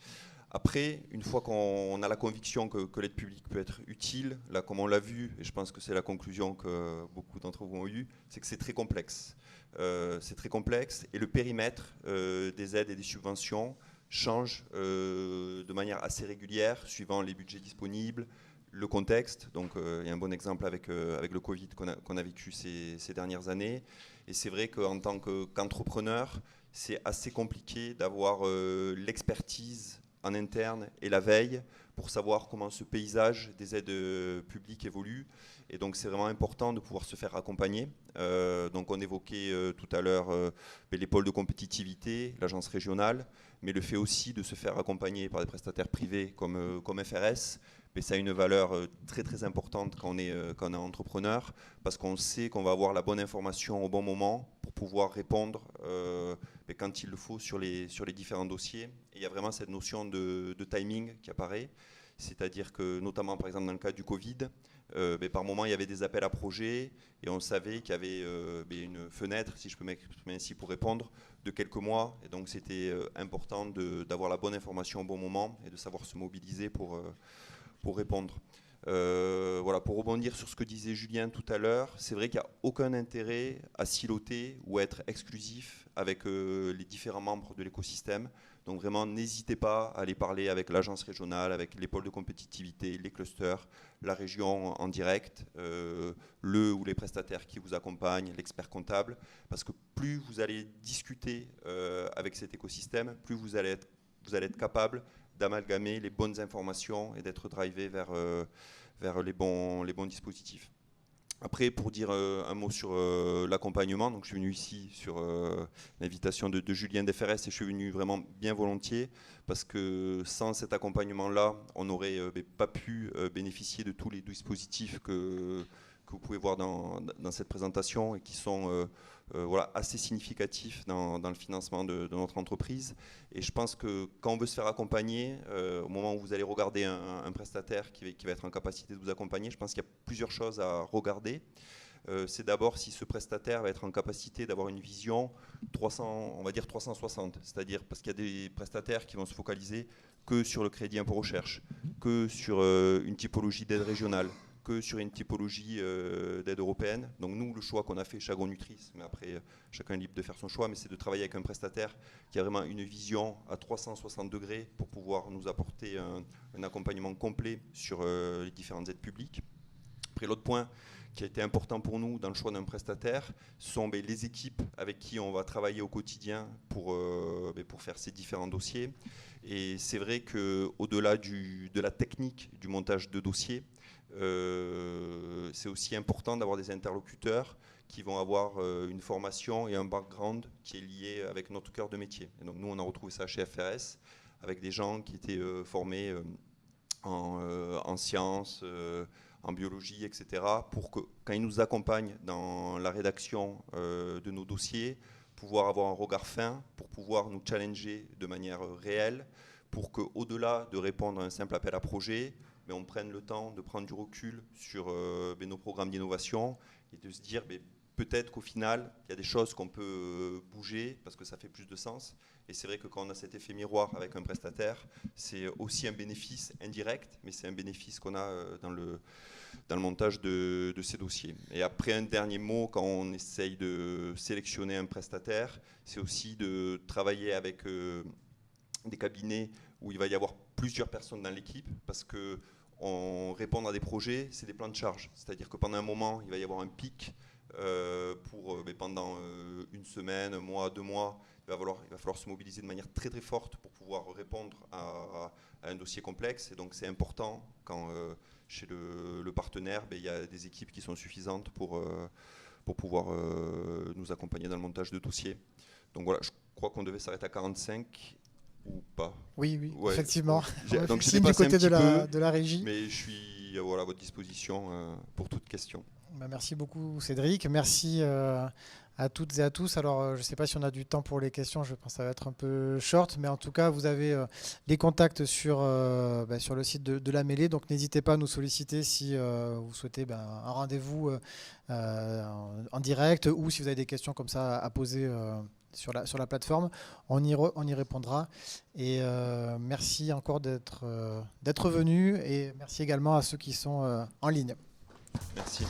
Après, une fois qu'on a la conviction que l'aide publique peut être utile, là, comme on l'a vu, et je pense que c'est la conclusion que beaucoup d'entre vous ont eue, c'est que c'est très complexe. C'est très complexe et le périmètre des aides et des subventions change de manière assez régulière suivant les budgets disponibles, le contexte. Donc il y a un bon exemple avec le Covid qu'on a vécu ces dernières années. Et c'est vrai qu'en tant qu'entrepreneur, c'est assez compliqué d'avoir l'expertise en interne et la veille pour savoir comment ce paysage des aides publiques évolue. Et donc c'est vraiment important de pouvoir se faire accompagner. Donc on évoquait tout à l'heure les pôles de compétitivité, l'agence régionale, mais le fait aussi de se faire accompagner par des prestataires privés comme FRS, mais ça a une valeur très très importante quand on est entrepreneur, parce qu'on sait qu'on va avoir la bonne information au bon moment pour pouvoir répondre quand il le faut sur les différents dossiers. Et il y a vraiment cette notion de timing qui apparaît, c'est-à-dire que notamment par exemple dans le cas du Covid, par moment il y avait des appels à projets et on savait qu'il y avait une fenêtre, si je peux m'exprimer ainsi, pour répondre de quelques mois, et donc c'était important d'avoir la bonne information au bon moment et de savoir se mobiliser pour répondre. Voilà, pour rebondir sur ce que disait Julien tout à l'heure, c'est vrai qu'il n'y a aucun intérêt à siloter ou à être exclusif avec les différents membres de l'écosystème. Donc vraiment, n'hésitez pas à aller parler avec l'agence régionale, avec les pôles de compétitivité, les clusters, la région en direct, le ou les prestataires qui vous accompagnent, l'expert comptable, parce que plus vous allez discuter avec cet écosystème, plus vous allez être capable d'amalgamer les bonnes informations et d'être drivé vers les bons dispositifs. Après, pour dire un mot sur l'accompagnement, donc je suis venu ici sur l'invitation de Julien d'FRS et je suis venu vraiment bien volontiers parce que sans cet accompagnement-là, on n'aurait pas pu bénéficier de tous les dispositifs que vous pouvez voir dans cette présentation et qui sont voilà, assez significatifs dans le financement de notre entreprise. Et je pense que quand on veut se faire accompagner, au moment où vous allez regarder un prestataire qui va être en capacité de vous accompagner, je pense qu'il y a plusieurs choses à regarder. C'est d'abord si ce prestataire va être en capacité d'avoir une vision 300, on va dire 360, c'est-à-dire parce qu'il y a des prestataires qui vont se focaliser que sur le crédit impôt recherche, que sur une typologie d'aide régionale, que sur une typologie d'aide européenne. Donc nous, le choix qu'on a fait chez Agronutrice, mais après chacun est libre de faire son choix, mais c'est de travailler avec un prestataire qui a vraiment une vision à 360 degrés pour pouvoir nous apporter un accompagnement complet sur les différentes aides publiques. Après, l'autre point qui a été important pour nous dans le choix d'un prestataire sont les équipes avec qui on va travailler au quotidien pour faire ces différents dossiers. Et c'est vrai qu'au-delà de la technique du montage de dossiers, c'est aussi important d'avoir des interlocuteurs qui vont avoir une formation et un background qui est lié avec notre cœur de métier. Et donc nous, on a retrouvé ça chez FRS, avec des gens qui étaient formés en sciences, en biologie, etc., pour que, quand ils nous accompagnent dans la rédaction de nos dossiers, pouvoir avoir un regard fin, pour pouvoir nous challenger de manière réelle, pour qu'au-delà de répondre à un simple appel à projet, mais on prenne le temps de prendre du recul sur nos programmes d'innovation et de se dire peut-être qu'au final, il y a des choses qu'on peut bouger parce que ça fait plus de sens. Et c'est vrai que quand on a cet effet miroir avec un prestataire, c'est aussi un bénéfice indirect, mais c'est un bénéfice qu'on a dans le montage de ces dossiers. Et après, un dernier mot, quand on essaye de sélectionner un prestataire, c'est aussi de travailler avec des cabinets où il va y avoir plusieurs personnes dans l'équipe, parce que répondre à des projets, c'est des plans de charge. C'est-à-dire que pendant un moment, il va y avoir un pic pendant une semaine, un mois, 2 mois. Il va falloir se mobiliser de manière très très forte pour pouvoir répondre à un dossier complexe. Et donc c'est important quand chez le partenaire, il y a des équipes qui sont suffisantes pour pouvoir nous accompagner dans le montage de dossiers. Donc voilà, je crois qu'on devait s'arrêter à 45 ou pas. Oui, Ouais, effectivement. Donc j'ai du dépassé côté un petit peu, de la régie. mais je suis à votre disposition pour toute question. Merci beaucoup Cédric, merci à toutes et à tous. Alors je ne sais pas si on a du temps pour les questions, je pense que ça va être un peu short, mais en tout cas vous avez les contacts sur le site de la mêlée, donc n'hésitez pas à nous solliciter si vous souhaitez un rendez-vous en direct, ou si vous avez des questions comme ça à poser sur la plateforme, on y répondra. Et merci encore d'être venu, et merci également à ceux qui sont en ligne. Merci.